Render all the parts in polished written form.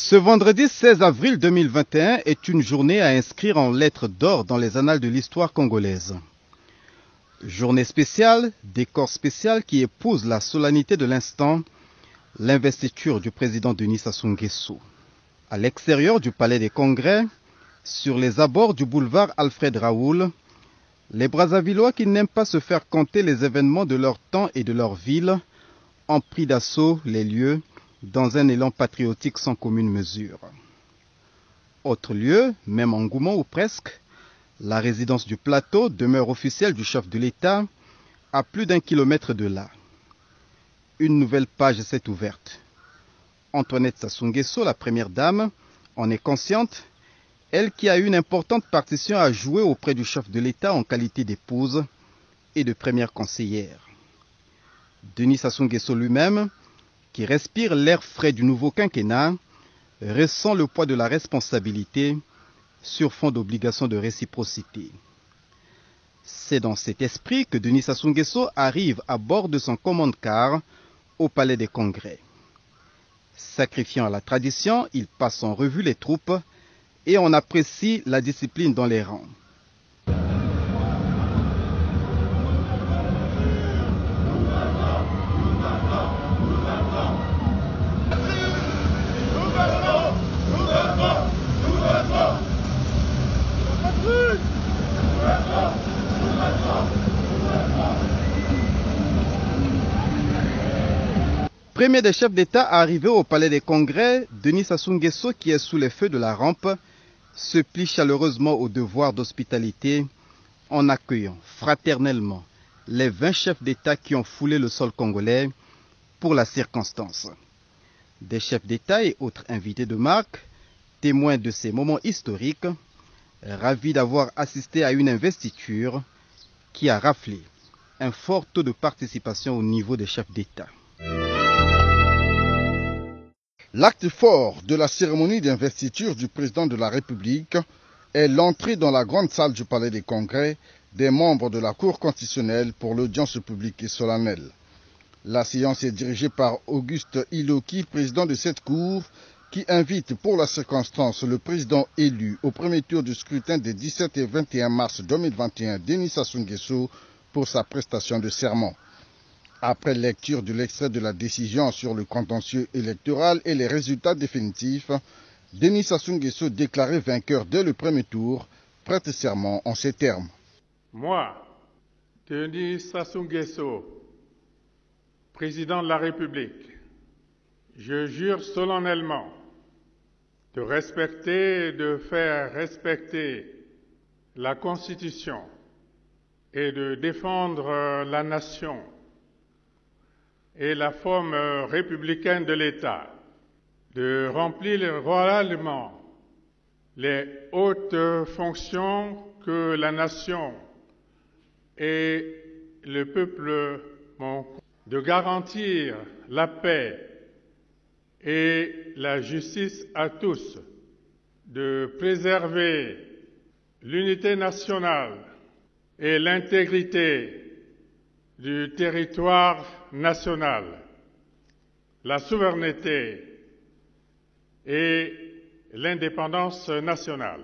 Ce vendredi 16 avril 2021 est une journée à inscrire en lettres d'or dans les annales de l'histoire congolaise. Journée spéciale, décor spécial qui épouse la solennité de l'instant, l'investiture du président Denis Sassou Nguesso. À l'extérieur du palais des congrès, sur les abords du boulevard Alfred Raoul, les Brazzavillois qui n'aiment pas se faire compter les événements de leur temps et de leur ville ont pris d'assaut les lieux dans un élan patriotique sans commune mesure. Autre lieu, même engouement ou presque, la résidence du plateau, demeure officielle du chef de l'État, à plus d'1 kilomètre de là. Une nouvelle page s'est ouverte. Antoinette Sassou Nguesso, la première dame, en est consciente, elle qui a une importante partition à jouer auprès du chef de l'État en qualité d'épouse et de première conseillère. Denis Sassou Nguesso lui-même, qui respire l'air frais du nouveau quinquennat, ressent le poids de la responsabilité sur fond d'obligation de réciprocité. C'est dans cet esprit que Denis Sassou Nguesso arrive à bord de son commande-car au Palais des Congrès. Sacrifiant à la tradition, il passe en revue les troupes et on apprécie la discipline dans les rangs. Premier des chefs d'État arrivé au Palais des Congrès, Denis Sassou Nguesso, qui est sous les feux de la rampe, se plie chaleureusement au devoir d'hospitalité en accueillant fraternellement les 20 chefs d'État qui ont foulé le sol congolais pour la circonstance. Des chefs d'État et autres invités de marque, témoins de ces moments historiques, ravis d'avoir assisté à une investiture qui a raflé un fort taux de participation au niveau des chefs d'État. L'acte fort de la cérémonie d'investiture du président de la République est l'entrée dans la grande salle du Palais des Congrès des membres de la Cour constitutionnelle pour l'audience publique et solennelle. La séance est dirigée par Auguste Iloki, président de cette Cour, qui invite pour la circonstance le président élu au premier tour du scrutin des 17 et 21 mars 2021, Denis Sassou Nguesso, pour sa prestation de serment. Après lecture de l'extrait de la décision sur le contentieux électoral et les résultats définitifs, Denis Sassou Nguesso, déclaré vainqueur dès le premier tour, prête serment en ces termes. Moi, Denis Sassou Nguesso, président de la République, je jure solennellement de respecter et de faire respecter la Constitution et de défendre la nation et la forme républicaine de l'État, de remplir royalement les hautes fonctions que la nation et le peuple m'ont, de garantir la paix et la justice à tous, de préserver l'unité nationale et l'intégrité du territoire national, la souveraineté et l'indépendance nationale.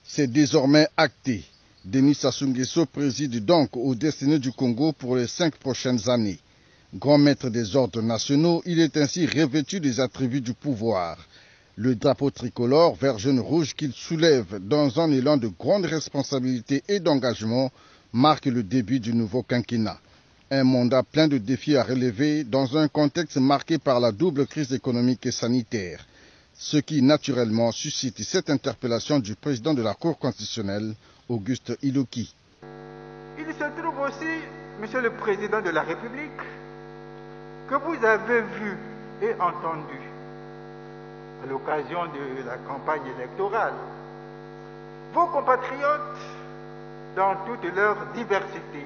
C'est désormais acté. Denis Sassou Nguesso préside donc aux destinées du Congo pour les 5 prochaines années. Grand maître des ordres nationaux, il est ainsi revêtu des attributs du pouvoir. Le drapeau tricolore vert jaune rouge qu'il soulève dans un élan de grande responsabilité et d'engagement marque le début du nouveau quinquennat. Un mandat plein de défis à relever dans un contexte marqué par la double crise économique et sanitaire, ce qui naturellement suscite cette interpellation du président de la Cour constitutionnelle, Auguste Iloki. Il se trouve aussi, Monsieur le Président de la République, que vous avez vu et entendu à l'occasion de la campagne électorale, vos compatriotes dans toute leur diversité.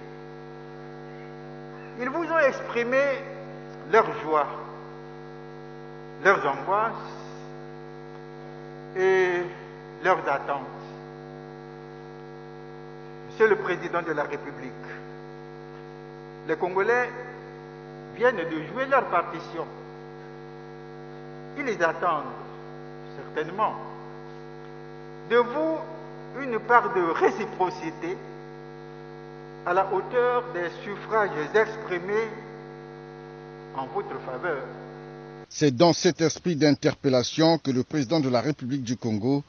Ils vous ont exprimé leur joie, leurs angoisses et leurs attentes. Monsieur le Président de la République, les Congolais viennent de jouer leur partition. Ils attendent, certainement, de vous une part de réciprocité à la hauteur des suffrages exprimés en votre faveur. C'est dans cet esprit d'interpellation que le président de la République du Congo,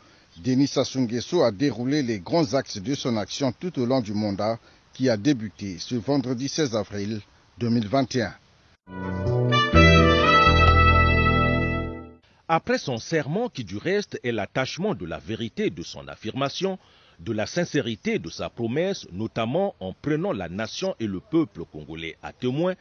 Denis Sassou Nguesso, a déroulé les grands axes de son action tout au long du mandat qui a débuté ce vendredi 16 avril 2021. Après son serment qui du reste est l'attachement de la vérité de son affirmation, de la sincérité de sa promesse, notamment en prenant la nation et le peuple congolais à témoin,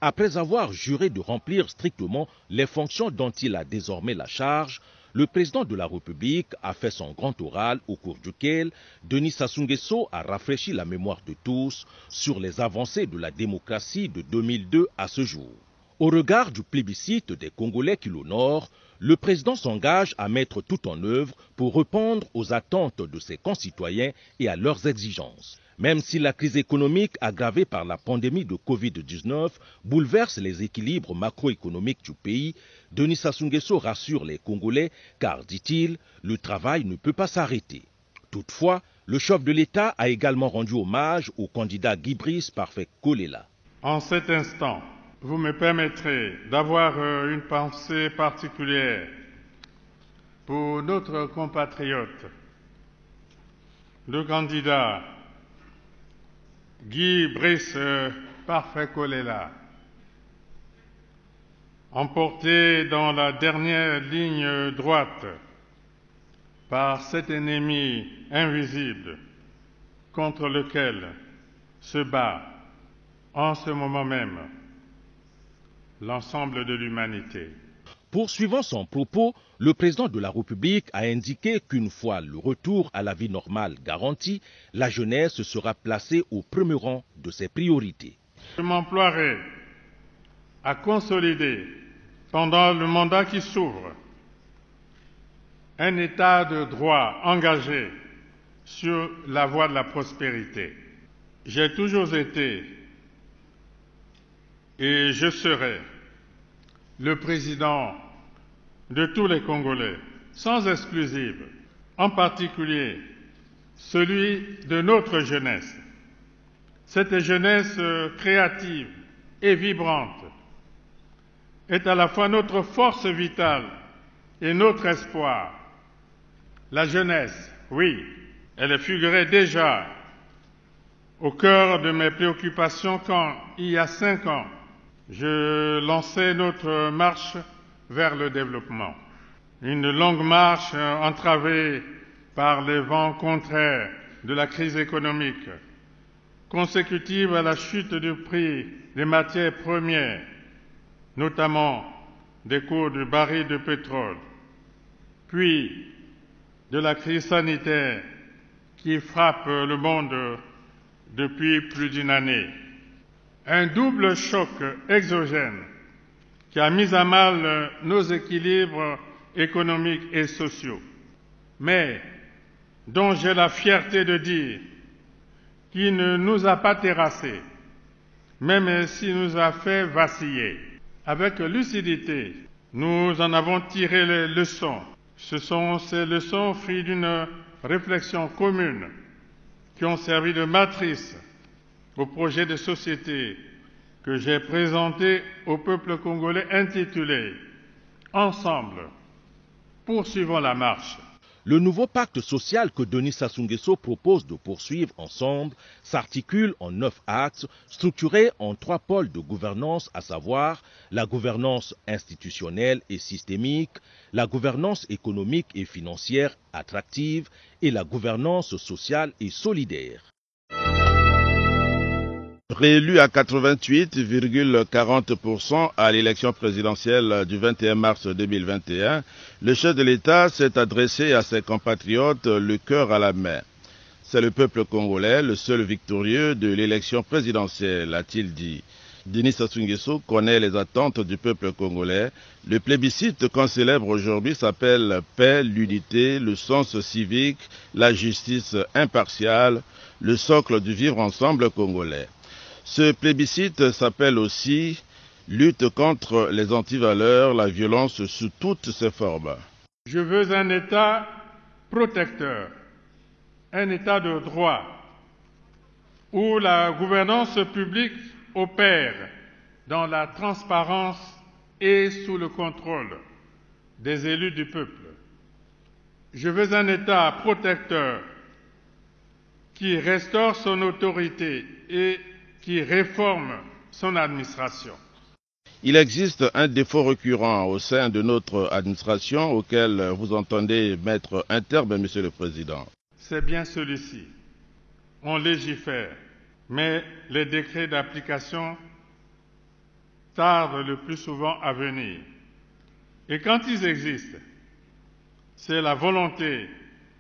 après avoir juré de remplir strictement les fonctions dont il a désormais la charge, le président de la République a fait son grand oral au cours duquel Denis Sassou Nguesso a rafraîchi la mémoire de tous sur les avancées de la démocratie de 2002 à ce jour. Au regard du plébiscite des Congolais qui l'honorent, le président s'engage à mettre tout en œuvre pour répondre aux attentes de ses concitoyens et à leurs exigences. Même si la crise économique aggravée par la pandémie de Covid-19 bouleverse les équilibres macroéconomiques du pays, Denis Sassou Nguesso rassure les Congolais car, dit-il, le travail ne peut pas s'arrêter. Toutefois, le chef de l'État a également rendu hommage au candidat Guy Brice Parfait Kolela. En cet instant, vous me permettrez d'avoir une pensée particulière pour notre compatriote, le candidat Guy Brice Parfait Kolela, emporté dans la dernière ligne droite par cet ennemi invisible contre lequel se bat en ce moment même l'ensemble de l'humanité. Poursuivant son propos, le président de la République a indiqué qu'une fois le retour à la vie normale garanti, la jeunesse sera placée au premier rang de ses priorités. Je m'emploierai à consolider pendant le mandat qui s'ouvre un état de droit engagé sur la voie de la prospérité. J'ai toujours été et je serai le président de tous les Congolais, sans exclusive, en particulier celui de notre jeunesse. Cette jeunesse créative et vibrante est à la fois notre force vitale et notre espoir. La jeunesse, oui, elle figurait déjà au cœur de mes préoccupations quand, il y a 5 ans, je lançais notre marche vers le développement. Une longue marche entravée par les vents contraires de la crise économique, consécutive à la chute du prix des matières premières, notamment des cours du baril de pétrole, puis de la crise sanitaire qui frappe le monde depuis plus d'une année. Un double choc exogène qui a mis à mal nos équilibres économiques et sociaux, mais dont j'ai la fierté de dire qu'il ne nous a pas terrassés, même s'il nous a fait vaciller. Avec lucidité, nous en avons tiré les leçons. Ce sont ces leçons fruits d'une réflexion commune qui ont servi de matrice au projet de société que j'ai présenté au peuple congolais intitulé « Ensemble, poursuivons la marche ». Le nouveau pacte social que Denis Sassou Nguesso propose de poursuivre ensemble s'articule en 9 axes structurés en 3 pôles de gouvernance, à savoir la gouvernance institutionnelle et systémique, la gouvernance économique et financière attractive et la gouvernance sociale et solidaire. Réélu à 88,40% à l'élection présidentielle du 21 mars 2021, le chef de l'État s'est adressé à ses compatriotes le cœur à la main. C'est le peuple congolais, le seul victorieux de l'élection présidentielle, a-t-il dit. Denis Sassou Nguesso connaît les attentes du peuple congolais. Le plébiscite qu'on célèbre aujourd'hui s'appelle paix, l'unité, le sens civique, la justice impartiale, le socle du vivre ensemble congolais. Ce plébiscite s'appelle aussi lutte contre les antivaleurs, la violence sous toutes ses formes. Je veux un État protecteur, un État de droit, où la gouvernance publique opère dans la transparence et sous le contrôle des élus du peuple. Je veux un État protecteur qui restaure son autorité et qui réforme son administration. Il existe un défaut récurrent au sein de notre administration auquel vous entendez mettre un terme, Monsieur le Président. C'est bien celui-ci. On légifère, mais les décrets d'application tardent le plus souvent à venir. Et quand ils existent, c'est la volonté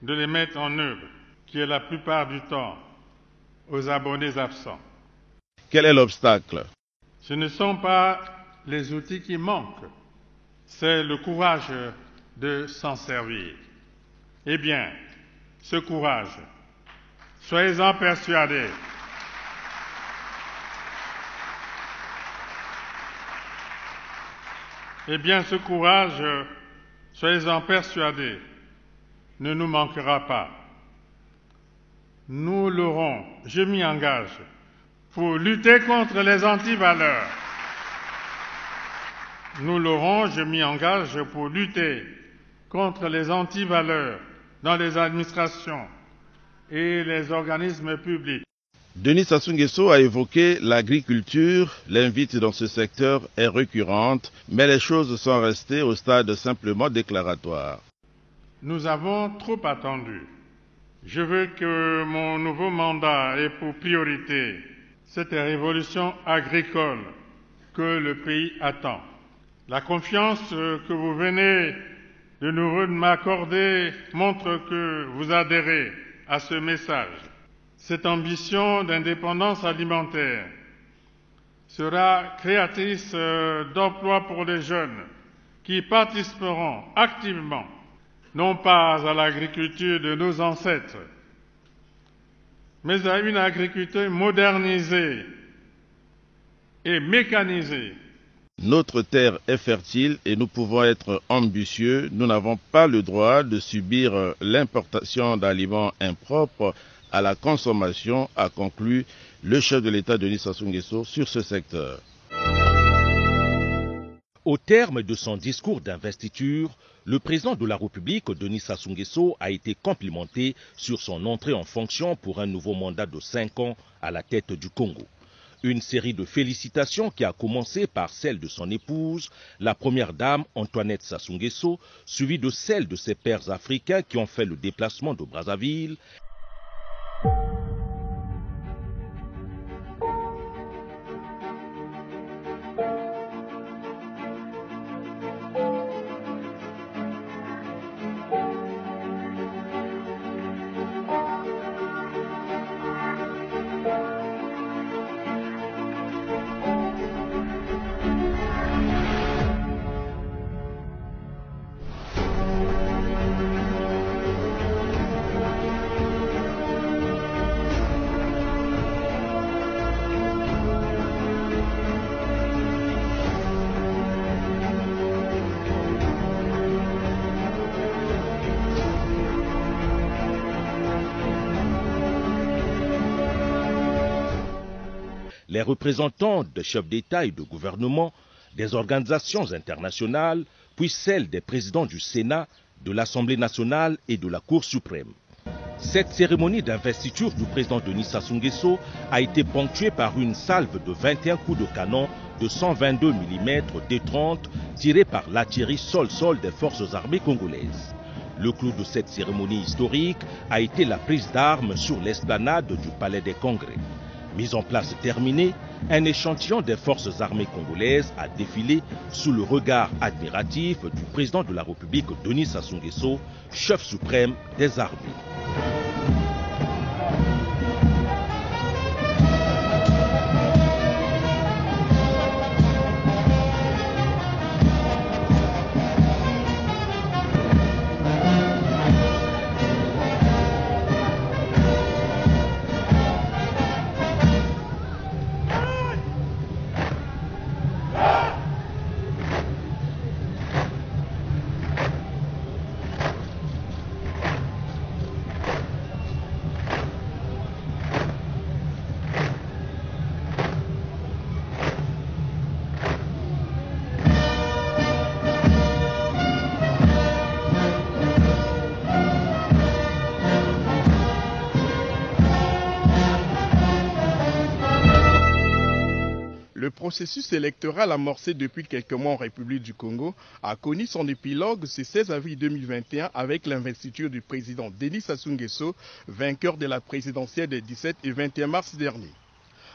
de les mettre en œuvre qui est la plupart du temps aux abonnés absents. Quel est l'obstacle? Ce ne sont pas les outils qui manquent, c'est le courage de s'en servir. Eh bien, ce courage, soyez-en persuadés, ne nous manquera pas. Nous l'aurons, je m'y engage, pour lutter contre les antivaleurs. Nous l'aurons, je m'y engage, pour lutter contre les antivaleurs dans les administrations et les organismes publics. Denis Sassou Nguesso a évoqué l'agriculture. L'invite dans ce secteur est récurrente, mais les choses sont restées au stade simplement déclaratoire. Nous avons trop attendu. Je veux que mon nouveau mandat ait pour priorité cette révolution agricole que le pays attend. La confiance que vous venez de nous m'accorder montre que vous adhérez à ce message. Cette ambition d'indépendance alimentaire sera créatrice d'emplois pour les jeunes qui participeront activement, non pas à l'agriculture de nos ancêtres, mais à une agriculture modernisée et mécanisée. Notre terre est fertile et nous pouvons être ambitieux. Nous n'avons pas le droit de subir l'importation d'aliments impropres à la consommation, a conclu le chef de l'État Denis Sassou Nguesso sur ce secteur. Au terme de son discours d'investiture, le président de la République, Denis Sassou Nguesso, a été complimenté sur son entrée en fonction pour un nouveau mandat de 5 ans à la tête du Congo. Une série de félicitations qui a commencé par celle de son épouse, la première dame Antoinette Sassou Nguesso, suivie de celle de ses pairs africains qui ont fait le déplacement de Brazzaville. Les représentants des chefs d'État et de gouvernement, des organisations internationales, puis celles des présidents du Sénat, de l'Assemblée nationale et de la Cour suprême. Cette cérémonie d'investiture du président Denis Sassou Nguesso a été ponctuée par une salve de 21 coups de canon de 122 mm D30 tirés par l'artillerie sol-sol des forces armées congolaises. Le clou de cette cérémonie historique a été la prise d'armes sur l'esplanade du Palais des Congrès. Mise en place terminée, un échantillon des forces armées congolaises a défilé sous le regard admiratif du président de la République Denis Sassou Nguesso, chef suprême des armées. processus électoral amorcé depuis quelques mois en République du Congo a connu son épilogue ce 16 avril 2021 avec l'investiture du président Denis Sassou Nguesso, vainqueur de la présidentielle des 17 et 21 mars dernier.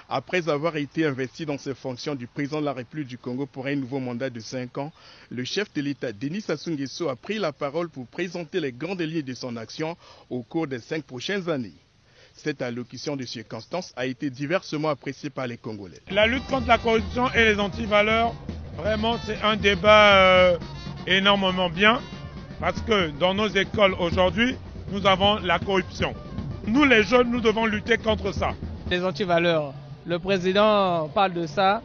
Après avoir été investi dans ses fonctions du président de la République du Congo pour un nouveau mandat de 5 ans, le chef de l'État Denis Sassou Nguesso a pris la parole pour présenter les grandes lignes de son action au cours des 5 prochaines années. Cette allocution de circonstances a été diversement appréciée par les Congolais. La lutte contre la corruption et les antivaleurs, vraiment c'est un débat énormément bien parce que dans nos écoles aujourd'hui, nous avons la corruption. Nous les jeunes, nous devons lutter contre ça. Les antivaleurs, le président parle de ça,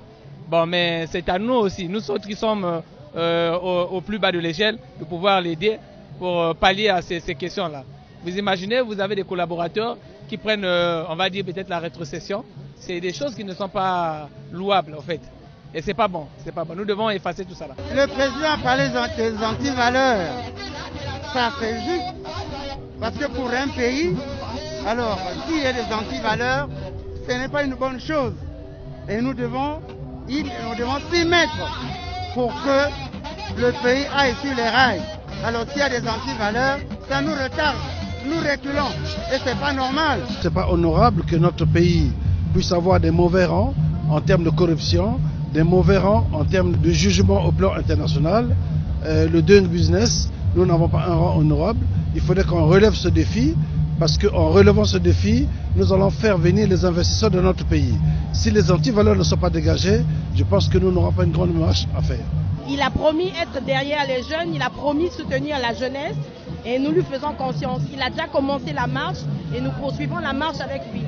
bon, mais c'est à nous aussi, nous autres qui sommes au plus bas de l'échelle, de pouvoir l'aider pour pallier à ces questions-là. Vous imaginez, vous avez des collaborateurs qui prennent, on va dire peut-être la rétrocession. C'est des choses qui ne sont pas louables en fait. Et c'est pas bon, c'est pas bon. Nous devons effacer tout ça là. Le président a parlé des antivaleurs. Ça c'est juste. Parce que pour un pays, alors s'il y a des antivaleurs, ce n'est pas une bonne chose. Et nous devons s'y mettre pour que le pays aille sur les rails. Alors s'il y a des antivaleurs, ça nous retarde. Nous reculons et c'est pas normal. C'est pas honorable que notre pays puisse avoir des mauvais rangs en termes de corruption, des mauvais rangs en termes de jugement au plan international. Le doing business, nous n'avons pas un rang honorable. Il faudrait qu'on relève ce défi parce qu'en relevant ce défi, nous allons faire venir les investisseurs de notre pays. Si les antivaleurs ne sont pas dégagés, je pense que nous n'aurons pas une grande marche à faire. Il a promis être derrière les jeunes, il a promis soutenir la jeunesse. Et nous lui faisons confiance. Il a déjà commencé la marche et nous poursuivons la marche avec lui.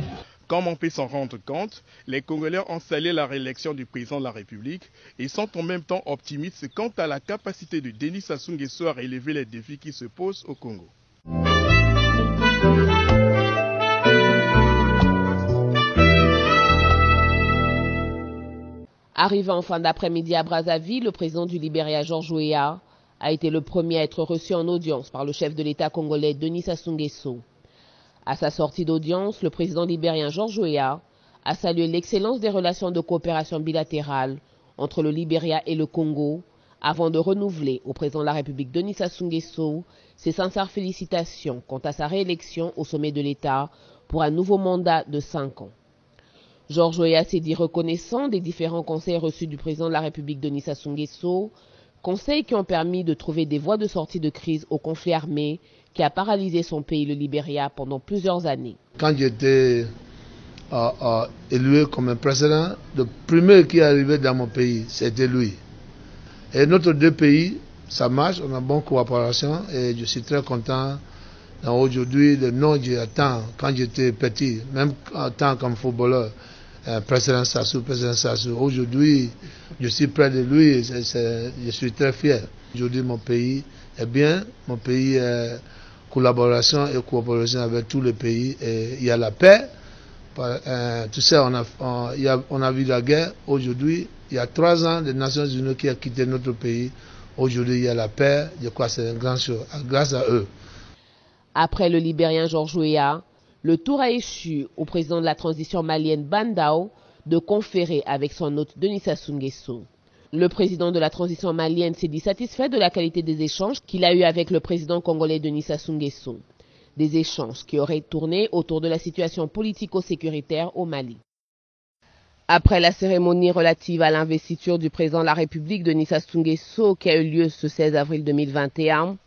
Comme on peut s'en rendre compte, les Congolais ont salué la réélection du président de la République et sont en même temps optimistes quant à la capacité de Denis Sassou Nguesso à relever les défis qui se posent au Congo. Arrivé en fin d'après-midi à Brazzaville, le président du Libéria, Georges Weah, a été le premier à être reçu en audience par le chef de l'État congolais Denis Sassou Nguesso. À sa sortie d'audience, le président libérien Georges Weah a salué l'excellence des relations de coopération bilatérale entre le Libéria et le Congo, avant de renouveler au président de la République Denis Sassou Nguesso ses sincères félicitations quant à sa réélection au sommet de l'État pour un nouveau mandat de 5 ans. Georges Weah s'est dit reconnaissant des différents conseils reçus du président de la République Denis Sassou Nguesso, conseils qui ont permis de trouver des voies de sortie de crise au conflit armé qui a paralysé son pays, le Libéria, pendant plusieurs années. Quand j'étais élu comme un président, le premier qui est arrivé dans mon pays, c'était lui. Et notre deux pays, ça marche, on a bonne coopération et je suis très content. Aujourd'hui, le nom que j'attends quand j'étais petit, même en tant que footballeur, président Sassou. Aujourd'hui, je suis près de lui, je suis très fier. Aujourd'hui, mon pays est bien, mon pays est collaboration et coopération avec tous les pays. Et il y a la paix. Tu sais, on a vu la guerre. Aujourd'hui, il y a 3 ans, les Nations Unies qui ont quitté notre pays. Aujourd'hui, il y a la paix. Je crois que c'est une grande chose, grâce à eux. Après le Libérien Georges Weah, le tour a échu au président de la transition malienne Bandao de conférer avec son hôte Denis Sassou Nguesso. Le président de la transition malienne s'est dit satisfait de la qualité des échanges qu'il a eus avec le président congolais Denis Sassou Nguesso. Des échanges qui auraient tourné autour de la situation politico-sécuritaire au Mali. Après la cérémonie relative à l'investiture du président de la République Denis Sassou Nguesso qui a eu lieu ce 16 avril 2021,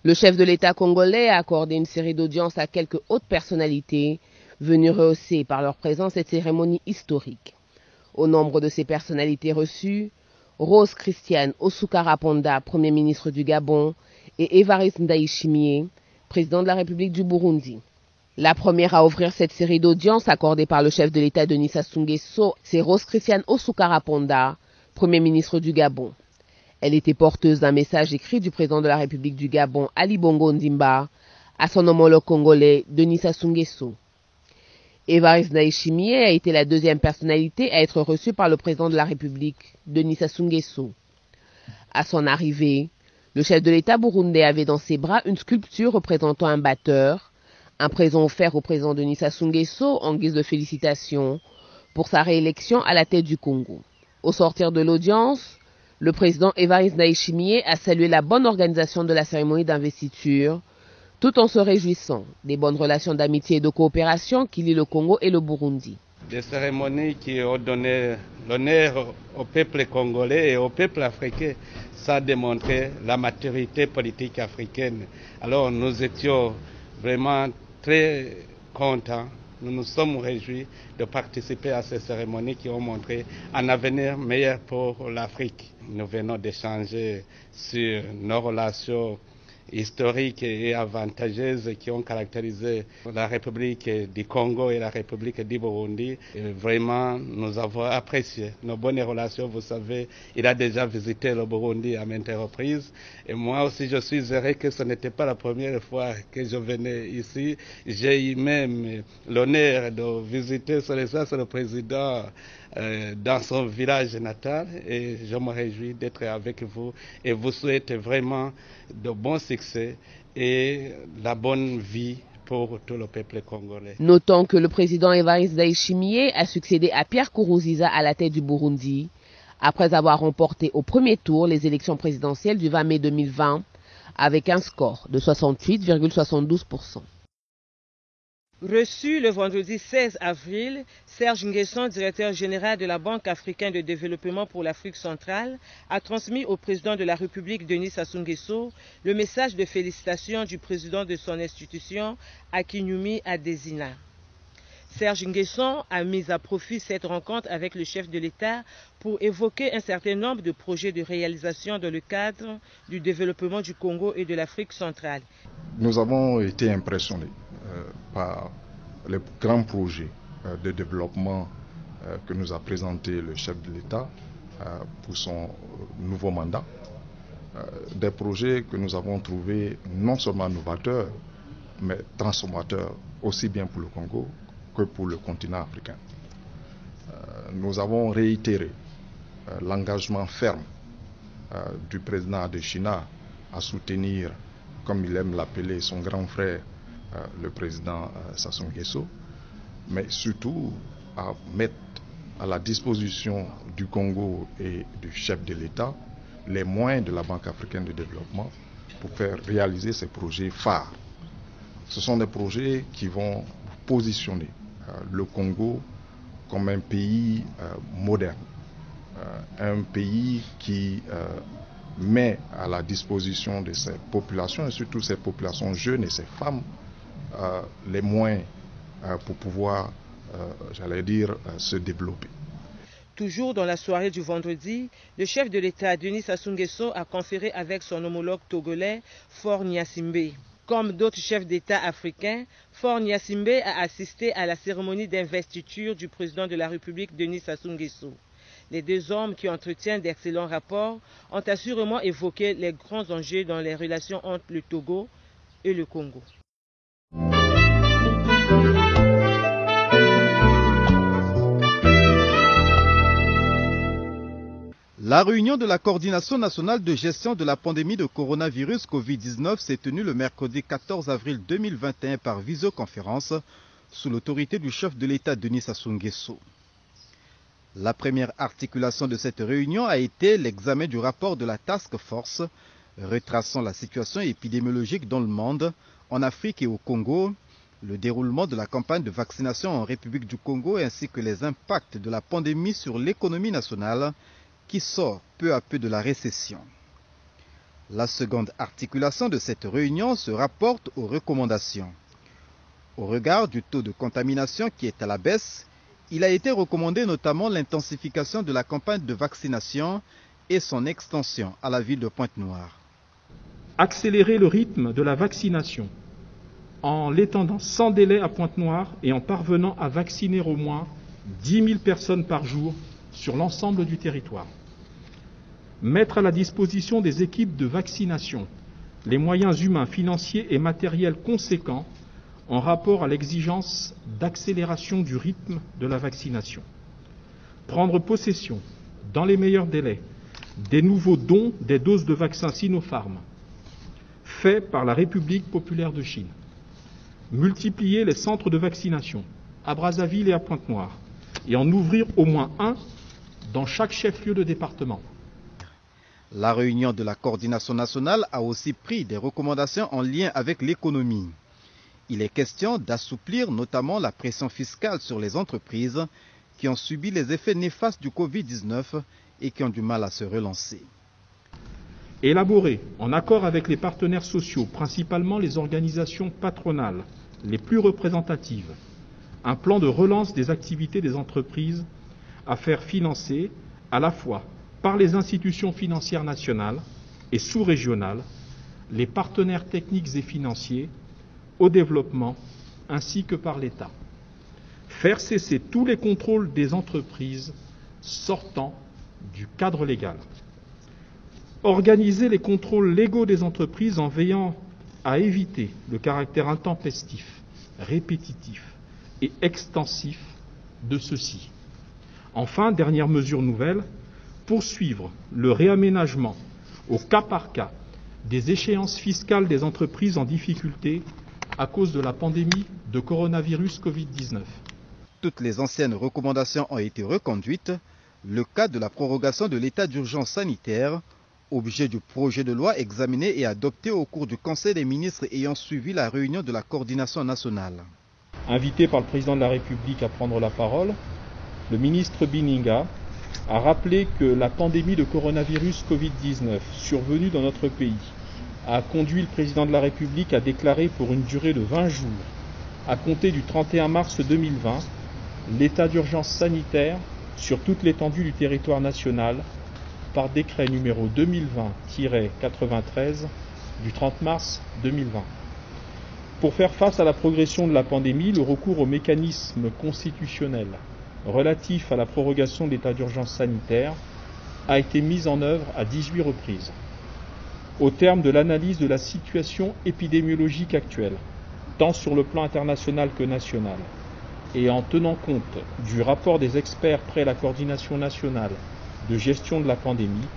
le chef de l'État congolais a accordé une série d'audiences à quelques hautes personnalités venues rehausser par leur présence cette cérémonie historique. Au nombre de ces personnalités reçues, Rose Christiane Osuka-Raponda, Premier ministre du Gabon, et Évariste Ndayishimiye, président de la République du Burundi. La première à ouvrir cette série d'audiences accordée par le chef de l'État Denis Sassou Nguesso, c'est Rose Christiane Osuka-Raponda, Premier ministre du Gabon. Elle était porteuse d'un message écrit du président de la République du Gabon, Ali Bongo Ondimba, à son homologue congolais, Denis Sassou Nguesso. Évariste Ndayishimiye a été la deuxième personnalité à être reçue par le président de la République, Denis Sassou Nguesso. À son arrivée, le chef de l'État burundais avait dans ses bras une sculpture représentant un batteur, un présent offert au président Denis Sassou Nguesso en guise de félicitations pour sa réélection à la tête du Congo. Au sortir de l'audience, le président Évariste Ndayishimiye a salué la bonne organisation de la cérémonie d'investiture, tout en se réjouissant des bonnes relations d'amitié et de coopération qui lient le Congo et le Burundi. Des cérémonies qui ont donné l'honneur au peuple congolais et au peuple africain, ça a démontré la maturité politique africaine. Alors nous étions vraiment très contents, nous nous sommes réjouis de participer à ces cérémonies qui ont montré un avenir meilleur pour l'Afrique. Nous venons d'échanger sur nos relations historiques et avantageuses qui ont caractérisé la République du Congo et la République du Burundi. Et vraiment, nous avons apprécié nos bonnes relations. Vous savez, il a déjà visité le Burundi à maintes reprises. Et moi aussi, je suis heureux que ce n'était pas la première fois que je venais ici. J'ai eu même l'honneur de visiter le président dans son village natal et je me réjouis d'être avec vous et vous souhaite vraiment de bons succès et la bonne vie pour tout le peuple congolais. Notons que le président Évariste Ndayishimiye a succédé à Pierre Nkurunziza à la tête du Burundi après avoir remporté au premier tour les élections présidentielles du 20 mai 2020 avec un score de 68,72%. Reçu le vendredi 16 avril, Serge Nguesson, directeur général de la Banque africaine de développement pour l'Afrique centrale, a transmis au président de la République, Denis Sassou Nguesso, le message de félicitations du président de son institution, Akinwumi Adesina. Serge Nguesson a mis à profit cette rencontre avec le chef de l'État pour évoquer un certain nombre de projets de réalisation dans le cadre du développement du Congo et de l'Afrique centrale. Nous avons été impressionnés par les grands projets de développement que nous a présenté le chef de l'État pour son nouveau mandat. Des projets que nous avons trouvés non seulement novateurs, mais transformateurs aussi bien pour le Congo que pour le continent africain. Nous avons réitéré l'engagement ferme du président Adesina à soutenir, comme il aime l'appeler, son grand frère, le président Sassou Nguesso, mais surtout à mettre à la disposition du Congo et du chef de l'État les moyens de la Banque africaine de développement pour faire réaliser ces projets phares. Ce sont des projets qui vont positionner le Congo comme un pays moderne, un pays qui met à la disposition de ses populations, et surtout ses populations jeunes et ses femmes, les moyens pour pouvoir, se développer. Toujours dans la soirée du vendredi, le chef de l'État, Denis Sassou Nguesso, a conféré avec son homologue togolais, Faure Gnassingbé. Comme d'autres chefs d'État africains, Faure Gnassingbé a assisté à la cérémonie d'investiture du président de la République, Denis Sassou Nguesso. Les deux hommes qui entretiennent d'excellents rapports ont assurément évoqué les grands enjeux dans les relations entre le Togo et le Congo. La réunion de la coordination nationale de gestion de la pandémie de coronavirus Covid-19 s'est tenue le mercredi 14 avril 2021 par visioconférence sous l'autorité du chef de l'État Denis Sassou Nguesso. La première articulation de cette réunion a été l'examen du rapport de la Task Force retraçant la situation épidémiologique dans le monde, en Afrique et au Congo, le déroulement de la campagne de vaccination en République du Congo ainsi que les impacts de la pandémie sur l'économie nationale qui sort peu à peu de la récession. La seconde articulation de cette réunion se rapporte aux recommandations. Au regard du taux de contamination qui est à la baisse, il a été recommandé notamment l'intensification de la campagne de vaccination et son extension à la ville de Pointe-Noire. Accélérer le rythme de la vaccination en l'étendant sans délai à Pointe-Noire et en parvenant à vacciner au moins 10 000 personnes par jour sur l'ensemble du territoire. Mettre à la disposition des équipes de vaccination les moyens humains, financiers et matériels conséquents en rapport à l'exigence d'accélération du rythme de la vaccination. Prendre possession, dans les meilleurs délais, des nouveaux dons des doses de vaccins Sinopharm faits par la République populaire de Chine. Multiplier les centres de vaccination à Brazzaville et à Pointe-Noire et en ouvrir au moins un dans chaque chef-lieu de département. La réunion de la coordination nationale a aussi pris des recommandations en lien avec l'économie. Il est question d'assouplir notamment la pression fiscale sur les entreprises qui ont subi les effets néfastes du Covid-19 et qui ont du mal à se relancer. Élaborer, en accord avec les partenaires sociaux, principalement les organisations patronales les plus représentatives, un plan de relance des activités des entreprises à faire financer à la fois par les institutions financières nationales et sous-régionales, les partenaires techniques et financiers au développement, ainsi que par l'État. Faire cesser tous les contrôles des entreprises sortant du cadre légal. Organiser les contrôles légaux des entreprises en veillant à éviter le caractère intempestif, répétitif et extensif de ceux-ci. Enfin, dernière mesure nouvelle, poursuivre le réaménagement au cas par cas des échéances fiscales des entreprises en difficulté à cause de la pandémie de coronavirus Covid-19. Toutes les anciennes recommandations ont été reconduites. Le cas de la prorogation de l'état d'urgence sanitaire, objet du projet de loi examiné et adopté au cours du Conseil des ministres ayant suivi la réunion de la coordination nationale. Invité par le président de la République à prendre la parole, le ministre Bininga a rappelé que la pandémie de coronavirus Covid-19 survenue dans notre pays a conduit le président de la République à déclarer pour une durée de 20 jours, à compter du 31 mars 2020, l'état d'urgence sanitaire sur toute l'étendue du territoire national par décret numéro 2020-93 du 30 mars 2020. Pour faire face à la progression de la pandémie, le recours au mécanisme constitutionnel relatif à la prorogation de l'état d'urgence sanitaire a été mis en œuvre à 18 reprises. Au terme de l'analyse de la situation épidémiologique actuelle, tant sur le plan international que national, et en tenant compte du rapport des experts près la coordination nationale de gestion de la pandémie,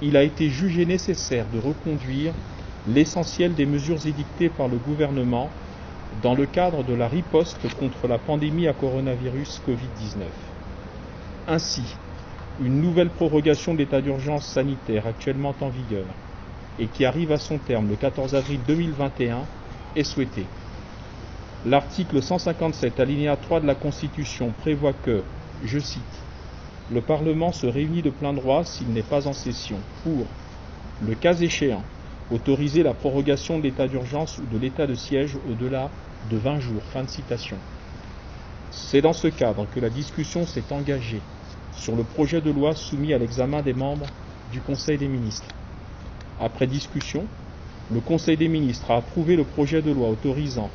il a été jugé nécessaire de reconduire l'essentiel des mesures édictées par le gouvernement dans le cadre de la riposte contre la pandémie à coronavirus Covid-19. Ainsi, une nouvelle prorogation de l'état d'urgence sanitaire actuellement en vigueur et qui arrive à son terme le 14 avril 2021 est souhaitée. L'article 157 alinéa 3 de la Constitution prévoit que, je cite, « Le Parlement se réunit de plein droit s'il n'est pas en session pour, le cas échéant, autoriser la prorogation de l'état d'urgence ou de l'état de siège au-delà de 20 jours. » Fin de citation. C'est dans ce cadre que la discussion s'est engagée sur le projet de loi soumis à l'examen des membres du Conseil des ministres. Après discussion, le Conseil des ministres a approuvé le projet de loi autorisant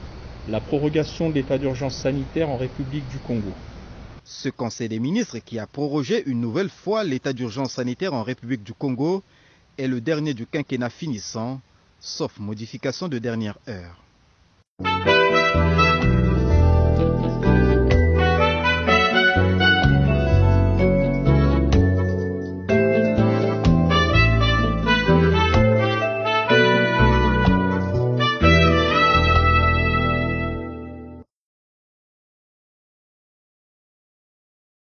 la prorogation de l'état d'urgence sanitaire en République du Congo. Ce Conseil des ministres qui a prorogé une nouvelle fois l'état d'urgence sanitaire en République du Congo est le dernier du quinquennat finissant, sauf modification de dernière heure.